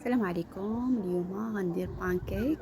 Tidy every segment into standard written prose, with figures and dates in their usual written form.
السلام عليكم. اليوم غندير بانكيك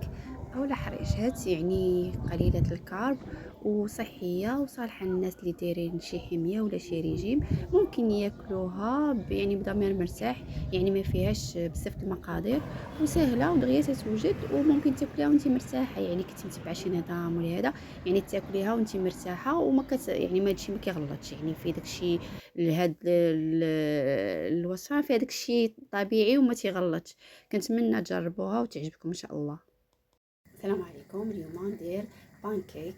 اولا حريشات، يعني قليله الكارب وصحيه وصالحه للناس اللي دايرين شي حميه ولا شي ريجيم. ممكن ياكلوها يعني بضمير مرتاح، يعني ما فيهاش بزاف المقادير وسهله ودغيا تتوجد، وممكن تاكليها وانت مرتاحه، يعني كنتي متبعه شي نظام ولا هذا، يعني تاكليها وانت مرتاحه وما يعني ما هادشي ما كيغلطش، يعني في داكشي لهاد الوصفه، في هذاك الشيء طبيعي وما تيغلطش. كنتمنى تجربوها وتعجبكم ان شاء الله. السلام عليكم. اليوم ندير بانكيك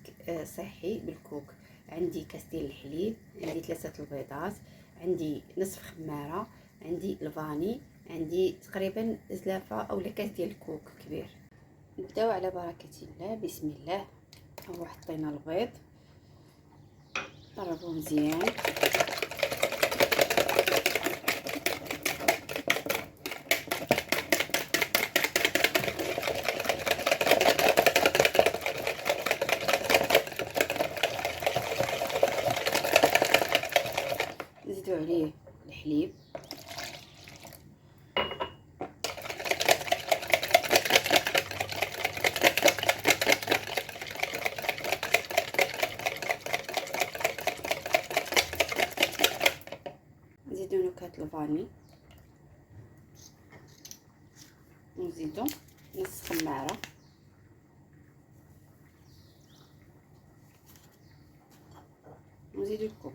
صحي بالكوك. عندي كاس ديال الحليب، عندي 3 البيضات، عندي نصف خماره، عندي الفاني، عندي تقريبا زلافه او كاس ديال الكوك كبير. نبداو على بركه الله. بسم الله. هو حطينا البيض، ضربوه مزيان، نزيدو عليه الحليب، نزيدو نكهة الفاني، ونزيدو نص خمارة، ونزيدو الكوك،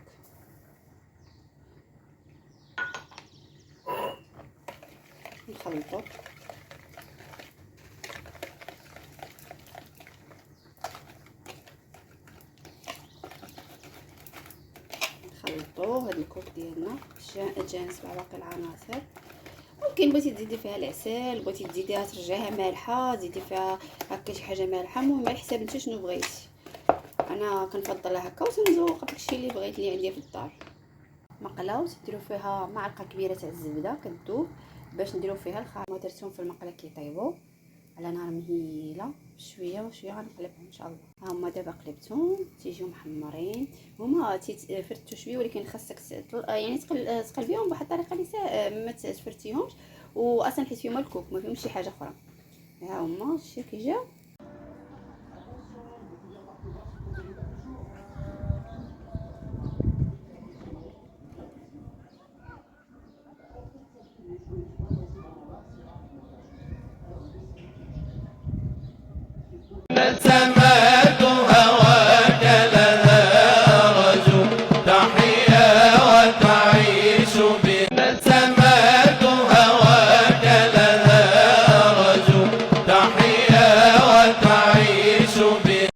نخلطو هاد الكوك ديالنا باش تجانس مع باقي العناصر. ممكن بغيتي تزيدي فيها العسل، بغيتي تزيديها ترجعيها مالحه، زيدي فيها هكا شي حاجه مالحه، المهم على حساب نتا شنو بغيتي. انا كنفضلها هكا وتنزوق داكشي اللي بغيت اللي عندي في الدار. مقله وتديروا فيها معلقه كبيره تاع الزبده كتذوب باش نديرو فيها الخليط. درتهم في المقله كيطيبوا على نار مهيله، شويه وشويه غنقلبهم ان شاء الله. ها هما دابا قلبتهم تيجيو محمرين، هما تيفرتوا شويه، ولكن خاصك يعني تقلبيهم بواحد الطريقه اللي ما تفرتيهمش، واصلا حيت فيهم الكوك ما فيهمش شي حاجه اخرى. ها هما شتي كيجاو